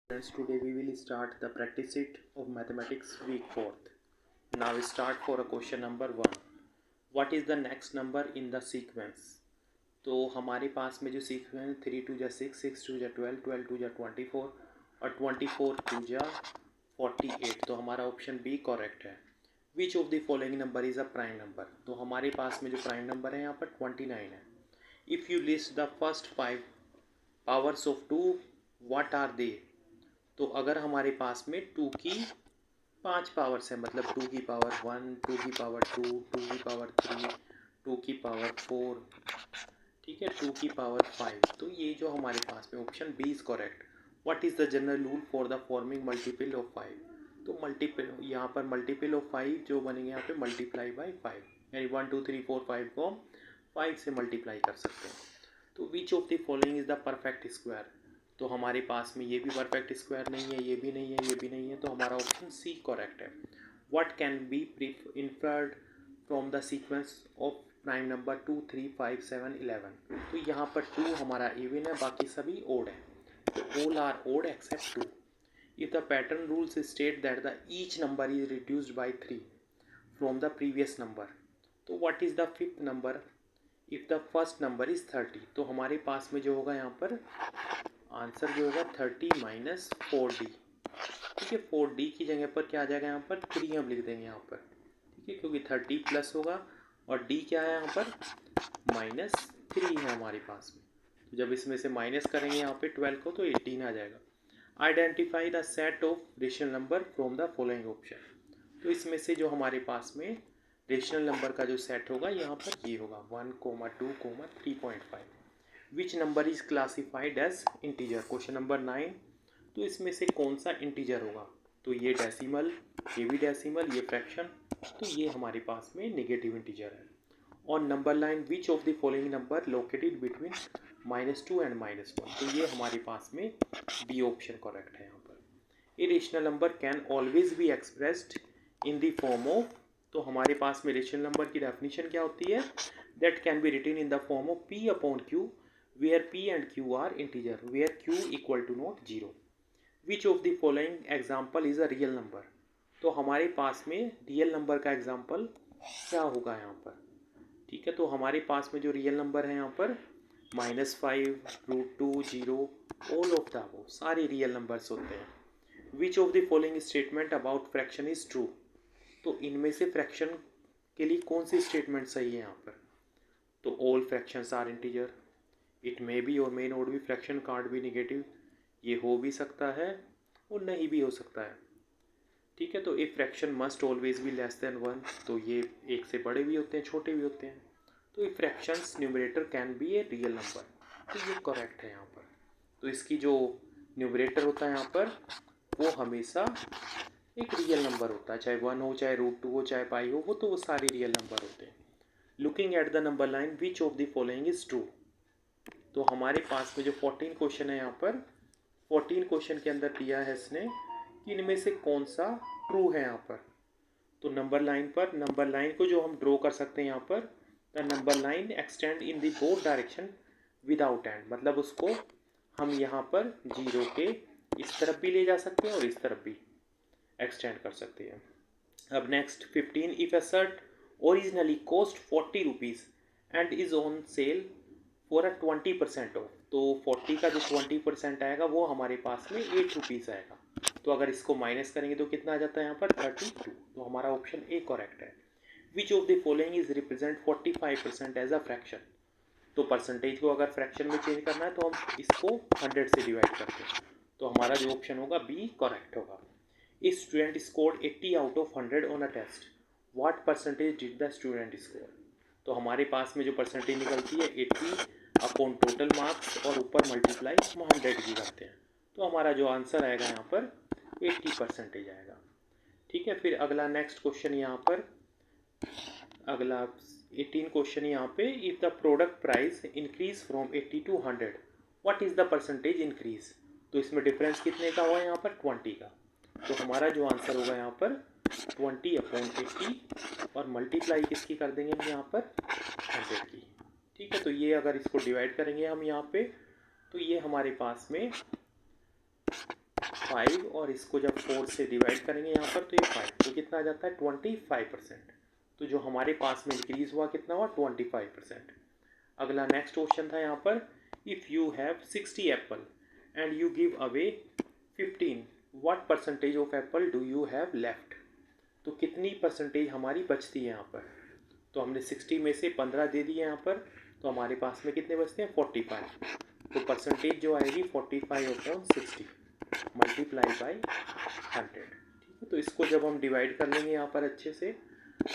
Friends, today we will start the practice sheet of mathematics week 4th. Now we start for a question number 1. What is the next number in the sequence? तो हमारे पास में जो sequence 3 2 जा 6 6 2 जा 12 12 2 जा 24 और 24 2 जा 48, तो हमारा ऑप्शन बी करेक्ट है. Which of the following number is a prime number? तो हमारे पास में जो प्राइम नंबर है यहाँ पर 29 है. If you list the first 5 powers of 2, what are they? तो अगर हमारे पास में 2 की 5 पावर्स है, मतलब 2 की पावर 1, 2 की पावर 2, 2 की पावर 3, 2 की पावर 4, ठीक है, 2 की पावर 5, तो ये जो हमारे पास में option B is correct. What is the general rule for the forming multiple of 5? तो मल्टीपल यहाँ पर मल्टीपल ऑफ 5 जो बनेंगे यहाँ पे मल्टीप्लाई बाई 5, यानी 1 2 3 4 5 को हम 5 से मल्टीप्लाई कर सकते हैं. तो विच of the following is the perfect square? तो हमारे पास में ये भी परफेक्ट स्क्वायर नहीं है, ये भी नहीं है, ये भी नहीं है, तो हमारा ऑप्शन सी करेक्ट है. What can be inferred from the sequence of prime number 2 3 5 7 11? तो यहाँ पर 2 हमारा इवन है, बाकी सभी ओड है, तो all are odd except 2. If the pattern rules state that the each number is reduced by 3 from the previous number, तो what is the fifth number if the first number is 30? तो हमारे पास में जो होगा यहाँ पर आंसर जो होगा 30 माइनस 4d. ठीक है, 4d की जगह पर क्या आ जाएगा, यहाँ पर 3 हम लिख देंगे यहाँ पर, ठीक है, क्योंकि 30 प्लस होगा और d क्या है यहाँ पर -3 है हमारे पास में. तो जब इसमें से माइनस करेंगे यहाँ पे 12 को, तो 18 आ जाएगा. Identify the set of rational number from the following option? तो इसमें से जो हमारे पास में रेशनल नंबर का जो सेट होगा यहाँ पर ये होगा 1, 2, 3.5. Which number is classified as integer? Question number 9. तो इसमें से कौन सा इंटीजर होगा? तो ये डेसिमल, ये भी डेसिमल, ये फ्रैक्शन, तो ये हमारे पास में नेगेटिव इंटीजर है. और number line which of the following number located between -2 and -1? तो ये हमारे पास में बी ऑप्शन करेक्ट है यहाँ पर. Irrational number can always be expressed in the form of? तो हमारे पास में रेशनल नंबर की डेफिनेशन क्या होती है? That can be written in the form of p upon q where p and q are integer, where q equal to not 0. Which of the following example is a real number? तो हमारे पास में real number का example क्या होगा यहाँ पर? ठीक है, तो हमारे पास में जो रियल नंबर है यहाँ पर -5, √2, 0, ऑल ऑफ द अबव, सारे रियल नंबर्स होते हैं. विच of the following statement about fraction is true? तो इनमें से फ्रैक्शन के लिए कौन सी स्टेटमेंट सही है यहाँ पर? तो all fractions are integer, it may be और may not be, fraction can't be negative, ये हो भी सकता है और नहीं भी हो सकता है. ठीक है, तो if fraction must always be less than 1, तो ये एक से बड़े भी होते हैं, छोटे भी होते हैं. तो if fractions numerator can be a real number, तो ये करेक्ट है यहाँ पर. तो इसकी जो न्यूमरेटर होता है यहाँ पर वो हमेशा एक रियल नंबर होता है, चाहे 1 हो, चाहे √2 हो, चाहे पाई हो, वो तो वो सारे रियल नंबर होते हैं. Looking at the number line which of the following is true? तो हमारे पास में जो 14 क्वेश्चन है यहाँ पर, 14 क्वेश्चन के अंदर दिया है इसने कि इनमें से कौन सा ट्रू है यहाँ पर. तो नंबर लाइन पर, नंबर लाइन को जो हम ड्रॉ कर सकते हैं यहाँ पर, the number line extend in the both direction without and, मतलब उसको हम यहाँ पर 0 के इस तरफ भी ले जा सकते हैं और इस तरफ भी एक्सटेंड कर सकते हैं. अब next 15. If a shirt originally cost 40 rupees and is on sale for a 20% of, तो 40 का जो 20% आएगा वो हमारे पास में 8 रुपीज़ आएगा. तो अगर इसको माइनस करेंगे तो कितना आ जाता है यहाँ पर 32. तो हमारा ऑप्शन ए करेक्ट है. Which of the following is represent 45% as a fraction? तो परसेंटेज को अगर फ्रैक्शन में चेंज करना है तो हम इसको 100 से डिवाइड करते हैं, तो हमारा जो ऑप्शन होगा बी करेक्ट होगा. A student scored 80 out of 100 on a test, what percentage did the student score? तो हमारे पास में जो परसेंटेज निकलती है 80 अपॉन टोटल मार्क्स और ऊपर मल्टीप्लाई 100 की करते हैं, तो हमारा जो आंसर आएगा यहाँ पर 80% आएगा. ठीक है, फिर अगला नेक्स्ट क्वेश्चन यहाँ पर, अगला 18 क्वेश्चन यहाँ पे, if the product price increase from 80 to 100, what is the percentage increase? तो इसमें डिफरेंस कितने का हुआ यहाँ पर 20 का, तो हमारा जो आंसर होगा यहाँ पर 20 अपॉन 80 और मल्टीप्लाई किसकी कर देंगे हम यहाँ पर 100 की. ठीक है, तो ये अगर इसको डिवाइड करेंगे हम यहाँ पे, तो ये हमारे पास में 5 और इसको जब 4 से डिवाइड करेंगे यहाँ पर तो ये 5, तो कितना आ जाता है 25%। तो जो हमारे पास में इंक्रीज़ हुआ कितना हुआ 25%। अगला नेक्स्ट क्वेश्चन था यहाँ पर, if you have 60 Apple and you give away 15, what percentage of Apple do you have left. तो कितनी परसेंटेज हमारी बचती है यहाँ पर। तो हमने 60 में से 15 दे दिए यहाँ पर, तो हमारे पास में कितने बचते हैं 45। तो परसेंटेज जो आएगी 45/60 मल्टीप्लाई बाई 100। ठीक है, तो इसको जब हम डिवाइड कर लेंगे यहाँ पर अच्छे से,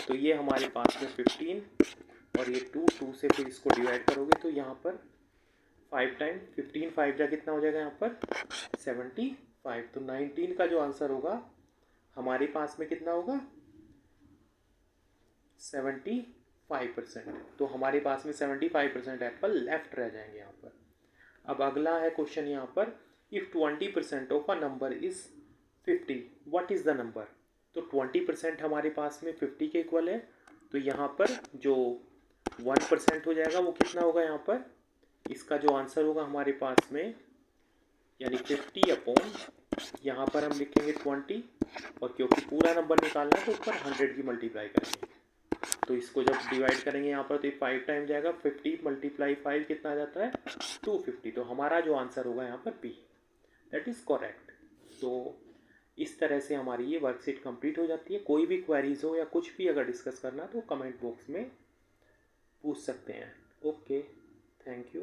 तो ये हमारे पास में 15 और ये 2 से फिर इसको डिवाइड करोगे तो यहाँ पर 5 टाइम 15 5 जा कितना हो जाएगा यहाँ पर 75। तो 19 का जो आंसर होगा हमारे पास में कितना होगा 75%। तो हमारे पास में 75% एप्पल लेफ्ट रह जाएंगे यहाँ पर। अब अगला है क्वेश्चन यहाँ पर, if 20% of a number is 50, what is the number. तो 20% हमारे पास में 50 के इक्वल है, तो यहाँ पर जो 1% हो जाएगा वो कितना होगा यहाँ पर, इसका जो आंसर होगा हमारे पास में यानी 50 अपॉन यहाँ पर हम लिखेंगे 20, और क्योंकि पूरा नंबर निकालना है तो ऊपर 100 की मल्टीप्लाई करेंगे। तो इसको जब डिवाइड करेंगे यहाँ पर तो ये 5 टाइम जाएगा, 50 × 5 कितना आ जाता है 250। तो हमारा जो आंसर होगा यहाँ पर बी, दैट इज़ करेक्ट। तो इस तरह से हमारी ये वर्कशीट कंप्लीट हो जाती है। कोई भी क्वेरीज हो या कुछ भी अगर डिस्कस करना तो कमेंट बॉक्स में पूछ सकते हैं। Okay, thank you.